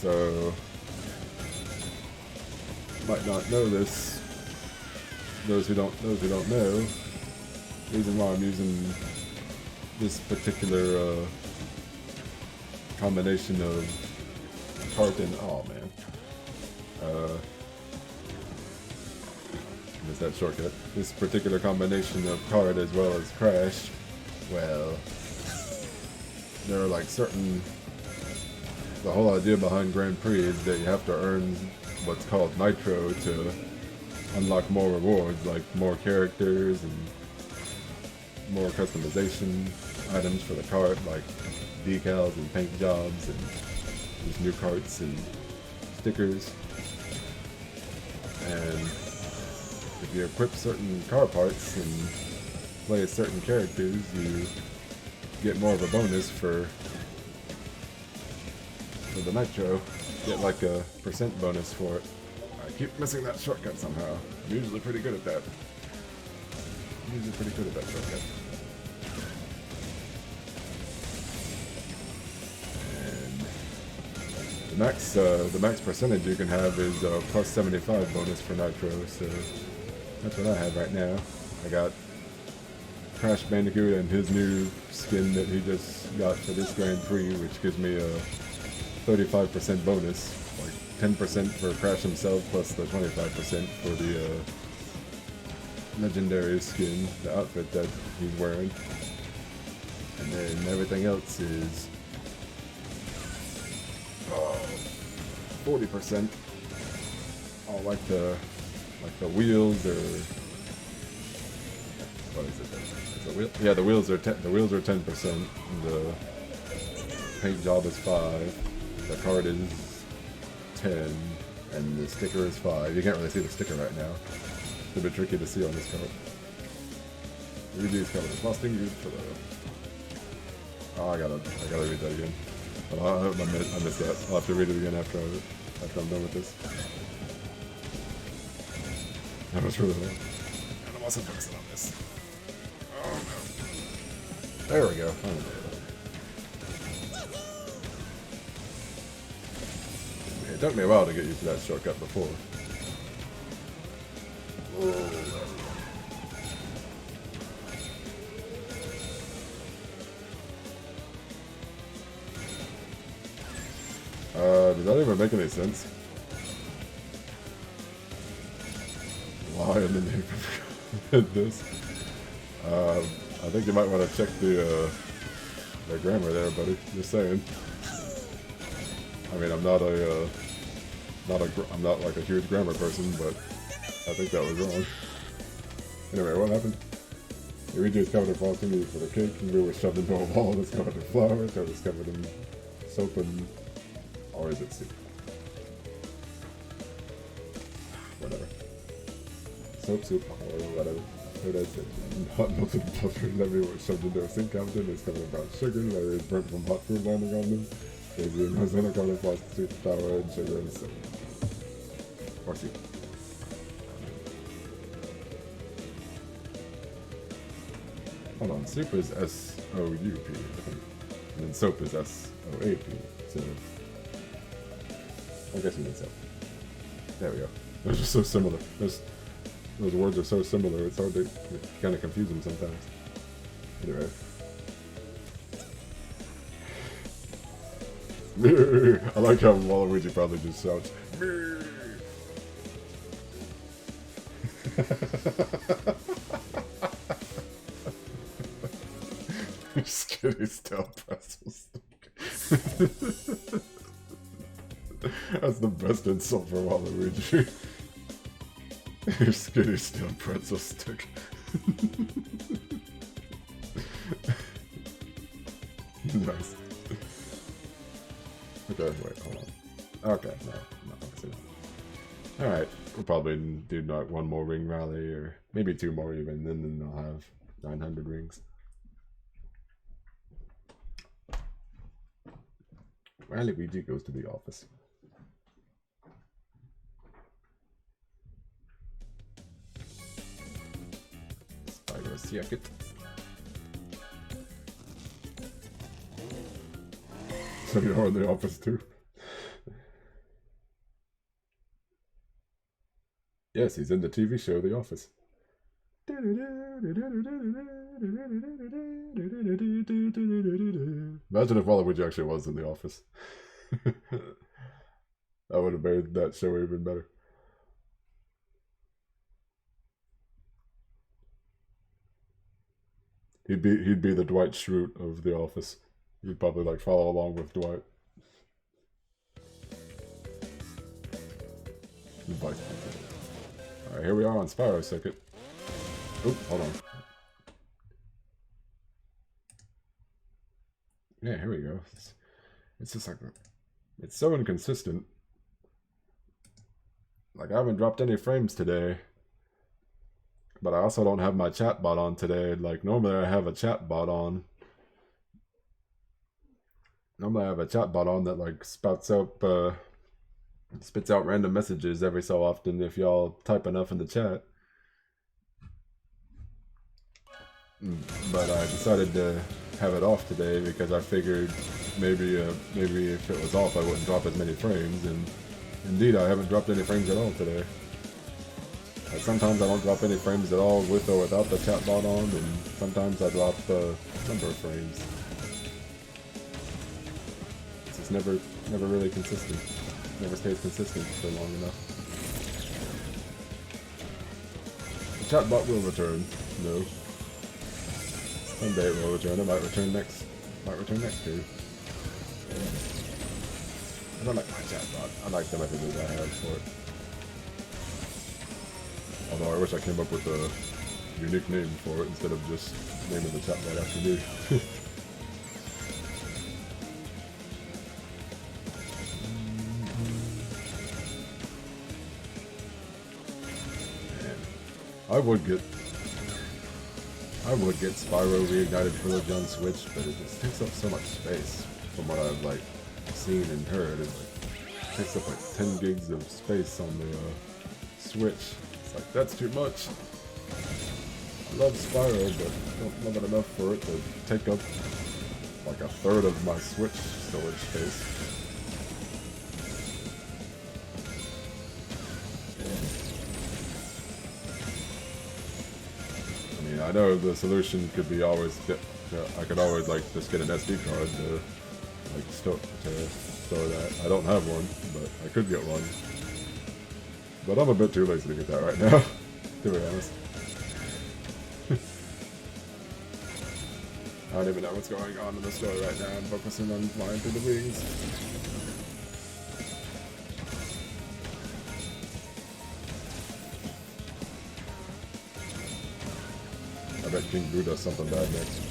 So, might not know this. Those who don't know, the reason why I'm using this particular combination of cart and missed that shortcut. This particular combination of card as well as crash, well, there are like certain. The whole idea behind Grand Prix is that you have to earn what's called Nitro to unlock more rewards, like more characters and more customization items for the cart, like decals and paint jobs and these new carts and stickers. And if you equip certain car parts and play as certain characters, you get more of a bonus for the Nitro. Get like a % bonus for it. I keep missing that shortcut somehow. I'm usually pretty good at that. Shortcut. And the max percentage you can have is plus 75 bonus for Nitro, so that's what I have right now. I got Crash Bandicoot and his new skin that he just got for this Grand Prix, which gives me a 35% bonus, like 10% for Crash himself plus the 25% for the legendary skin, the outfit that he's wearing. And then everything else is 40%. All like the wheels or what is it? Is it wheel? Yeah, the wheels are 10%. The paint job is 5. The card is 10, and the sticker is 5. You can't really see the sticker right now. It's a bit tricky to see on this card. Reduce color. Frosting used for the. Oh, I gotta read that again. I missed that. I'll have to read it again after I'm done with this. That was really loud. And I wasn't focusing on this. Oh no. There we go. Finally. It took me a while to get used to that shortcut before. Does that even make any sense? Why in the name of this? I think you might want to check the grammar there, buddy. Just saying. I mean, I'm not like a huge grammar person, but I think that was wrong. Anyway, what happened? Luigi is covered in frosting used for the cake, and we were shoved into a wall that's covered in flour, so it's covered in soap and... or is it soup? Whatever. Soup, or whatever. So that's it. Hot melted butter everywhere shoved into a sink cabinet. It's covered in brown sugar, whether it's burnt from hot food landing on them. There's the Arizona covered in frosted soup, flour, and sugar, and soap. Or soup. Hold on, soup is S-O-U-P, I think. And then soap is S-O-A-P, so... I guess we need soap. There we go. They're just so similar. Those words are so similar, it's hard to kind of confuse them sometimes. Anyway. I like how Waluigi probably just shouts, Skinny style pretzel stick. That's the best insult for Waluigi. Your skinny steel pretzel stick. Nice. Okay, wait, hold on. Okay, no, I'm not focusing. Alright, we'll probably do like one more ring rally, or maybe 2 more even, and then I'll have 900 rings. Waluigi goes to the office. Spider's jacket. So you're in the office too? Yes, he's in the TV show The Office. Imagine if Waluigi actually was in The Office. That would have made that show even better. He'd be the Dwight Schrute of The Office. You'd probably like follow along with Dwight. All right, here we are on Spyro Circuit. Oop, hold on. Yeah, here we go. It's just like it's so inconsistent. Like I haven't dropped any frames today, but I also don't have my chat bot on today. Like normally I have a chat bot on. Normally I have a chat bot on that like spits out random messages every so often if y'all type enough in the chat. But I decided to have it off today because I figured maybe if it was off I wouldn't drop as many frames, and indeed I haven't dropped any frames at all today. Like sometimes I don't drop any frames at all with or without the chat bot on, and sometimes I drop a number of frames. It's just never really consistent. Never stays consistent for long enough. The chat bot will return. No. Someday it will return. It might return next year. I don't like my chat bot. I like the messages I have for it. Although I wish I came up with a unique name for it instead of just naming the chat bot after me. I would get Spyro Reignited Trilogy on Switch, but it just takes up so much space from what I've like seen and heard. It takes up like 10 gigs of space on the Switch. It's like, that's too much. I love Spyro, but I don't love it enough for it to take up like a third of my Switch storage space. I know the solution could be always I could always like just get an SD card to like store that. I don't have one, but I could get one. But I'm a bit too lazy to get that right now, to be honest. I don't even know what's going on in the story right now. I'm focusing on flying through the wings. I bet King Boo does something bad next.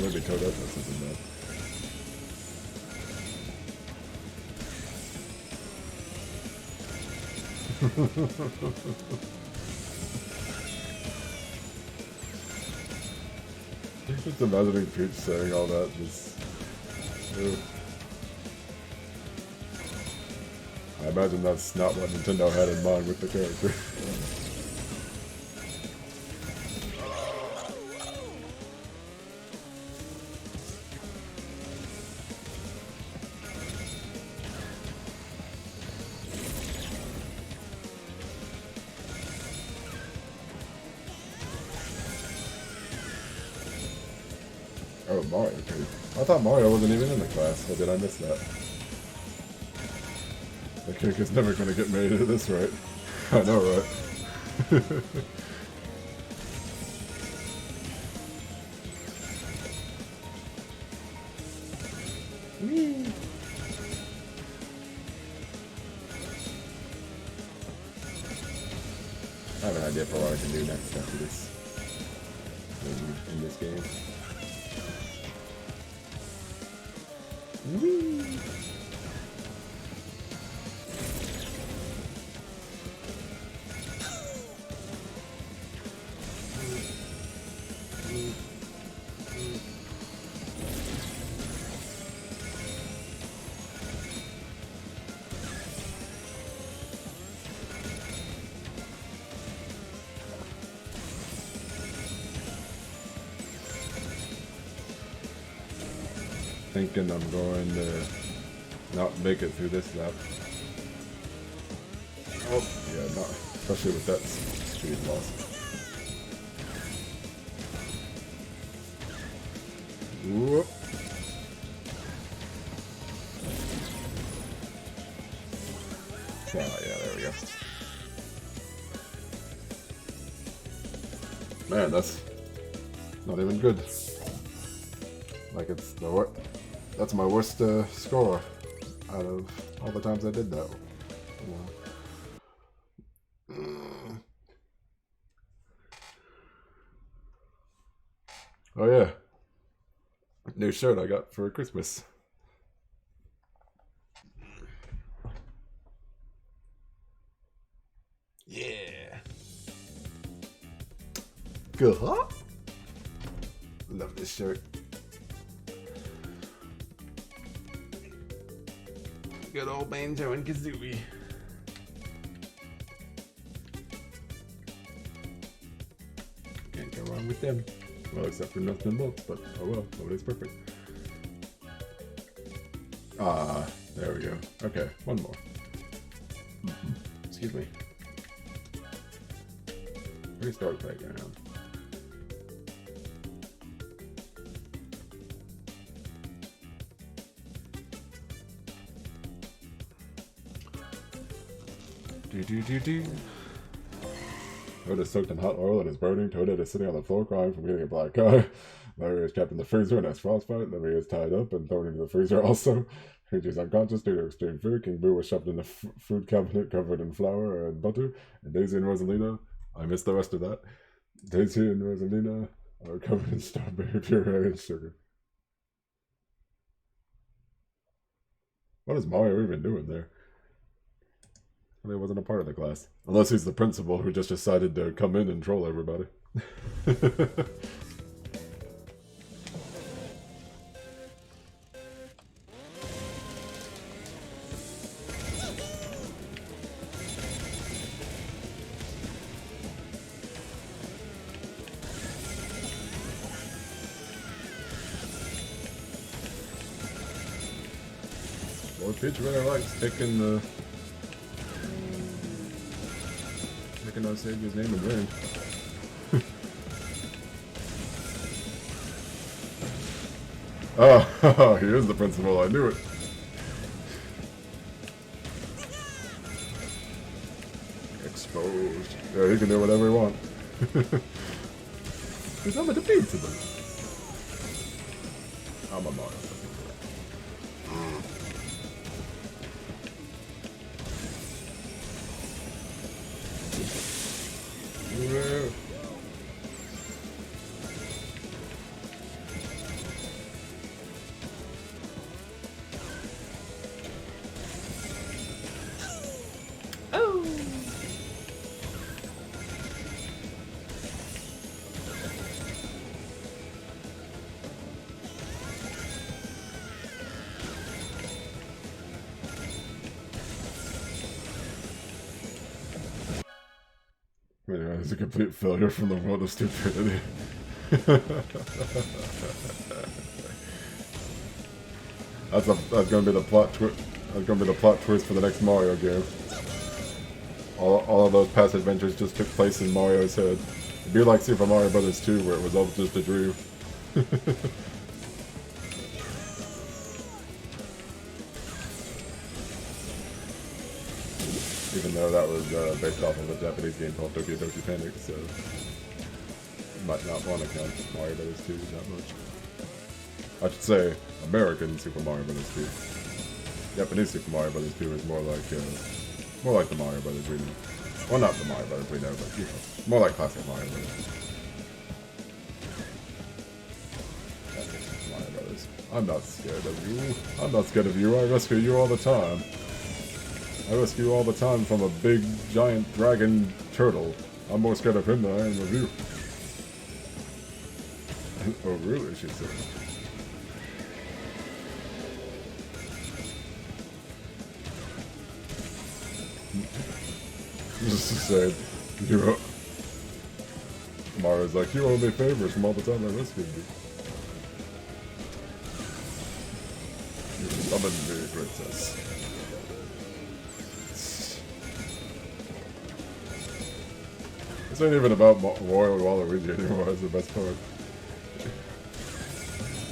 Maybe Toad does something bad. Just imagining Peach saying all that, just... I imagine that's not what Nintendo had in mind with the character. Oh, Mario too. I thought Mario wasn't even in the class, or did I miss that? The cake is never gonna get made at this rate. I know, right? I have an idea for what I can do next after this. In this game. Whee! thinking I'm going to not make it through this lap. Oh, yeah, not especially with that speed loss. Whoop. Oh, yeah, there we go. Man, that's not even good. Like, it's the worst. That's my worst score out of all the times I did that. Oh yeah, new shirt I got for Christmas. Yeah. Good. Love this shirt. Good old Banjo and Kazooie. Can't go wrong with them. Well, except for nothing both, but oh well, nobody's perfect. Ah, there we go. Okay, one more. Excuse me. Restart playground. Do. Toad is soaked in hot oil and is burning. Toadette is sitting on the floor crying from getting a black eye. Larry is trapped in the freezer and has frostbite. Larry is tied up and thrown into the freezer also. Luigi is unconscious due to extreme fear. King Boo was shoved in the food cabinet covered in flour and butter. And Daisy and Rosalina, I missed the rest of that. Daisy and Rosalina are covered in strawberry puree and sugar. What is Mario even doing there? He wasn't a part of the class. Unless he's the principal who just decided to come in and troll everybody. Well, Peach really likes taking the... taking our Savior's name in vain. Oh, he is the principal, I knew it. Exposed. Yeah, he can do whatever he wants. He's not a defeat to them. I'm a Mario. Anyway, it's a complete failure from the world of stupidity. That's gonna be the plot twist. That's gonna be the plot twist for the next Mario game. All of those past adventures just took place in Mario's head. It'd be like Super Mario Bros. 2, where it was all just a dream. Even though that was based off of a Japanese game called Doki Doki Panic, so you might not want to count Mario Bros. 2 that much. I should say American Super Mario Bros. 2. Japanese Super Mario Bros. 2 is more like the Mario Bros. We know. Well, not the Mario Bros. We know, but you know, more like classic Mario Bros. Mario Bros. I'm not scared of you. I'm not scared of you. I rescue you all the time. I rescue you all the time from a big, giant dragon turtle. I'm more scared of him than I am of you. Oh, really? She said. Just to say, Mario's like, you owe me favors from all the time I rescued you. Summon me, princess. This ain't even about Wario and Waluigi anymore. That's the best part.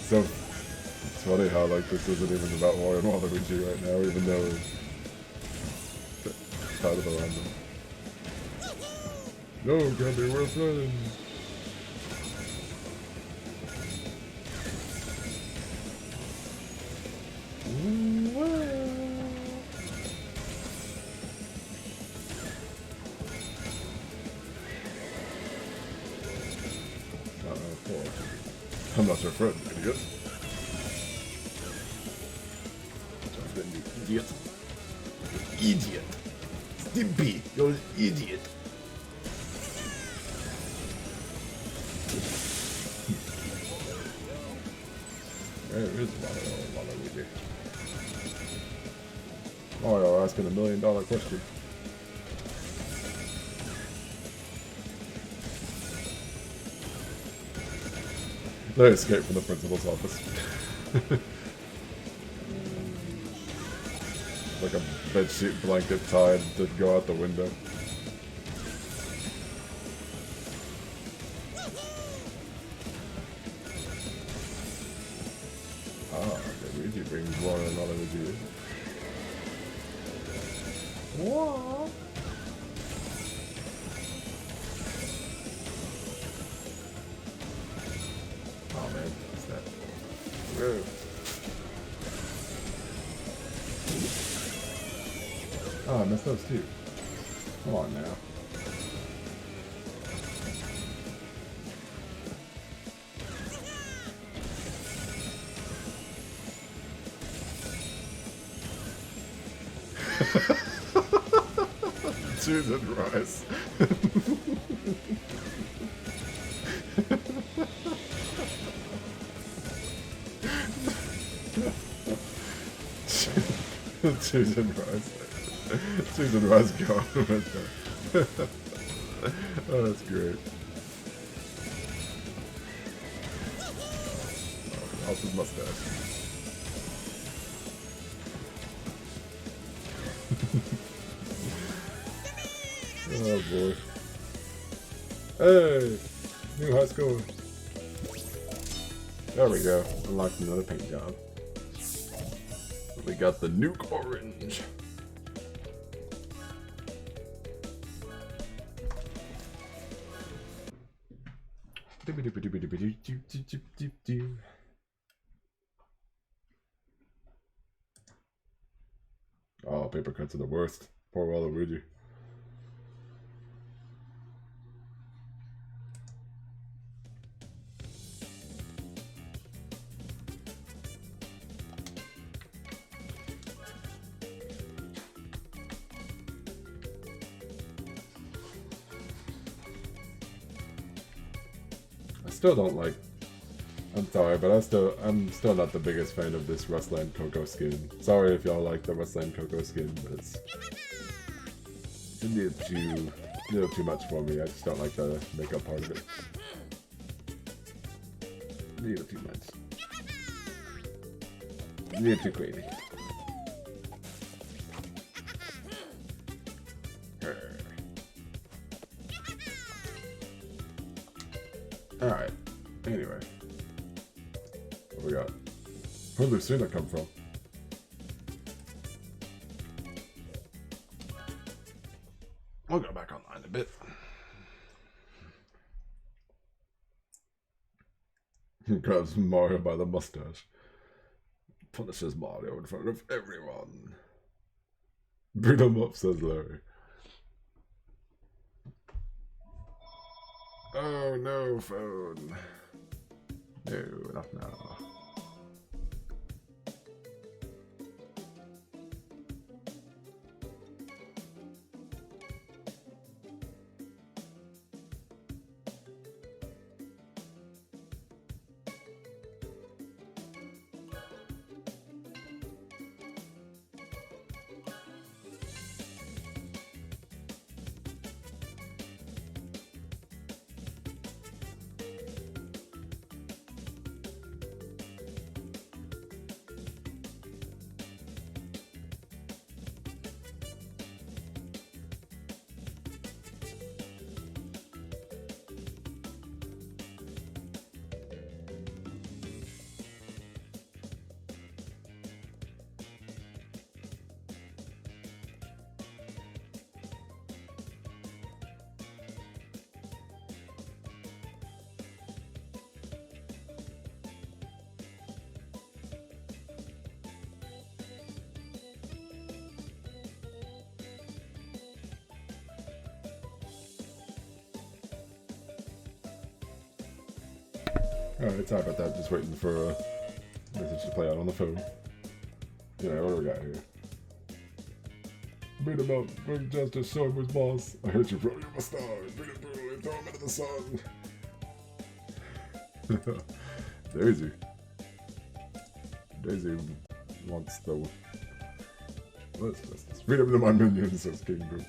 So it's funny how like this isn't even about Wario and Waluigi right now, even though the title around them. No, Gabby, we're friends. I'm not your friend, idiot. Your friend, you idiot. Idiot. Stimpy, you're an idiot. There is Waluigi. Oh, you're asking $1 million question. They escaped from the principal's office. Like a bedsheet blanket tied to go out the window. Ah, Luigi brings Wario and Waluigi. What? Oh man, what's that? Whoa. Oh, I missed those too. Come on now. Cheese and rice. Cheese and rice. Cheese and rice gone right there. Oh, that's great. Oh, off his mustache. Oh boy. Hey! New high score. There we go. Unlocked another paint job. We got the nuke orange. Oh, paper cuts are the worst. Poor Waluigi. I still don't like. I'm sorry, but I'm still not the biggest fan of this Rustland Coco skin. Sorry if y'all like the Rustland Coco skin, but it's a little too much for me. I just don't like the makeup part of it. A little too much. A little too crazy. Alright, anyway. What we got? Where'd Lucina come from? I'll go back online a bit. He grabs Mario by the mustache. Punishes Mario in front of everyone. Beat him up, says Larry. Oh no, phone. No, not now. Alright, sorry about that. Just waiting for a message to play out on the phone. Anyway, what do we got here? Beat him up, bring justice, show him his boss. I heard you, bro, you're my star. Beat him brutally, throw him into the sun. Daisy. Daisy wants the... What's justice? Freedom to my minions, says King Boo.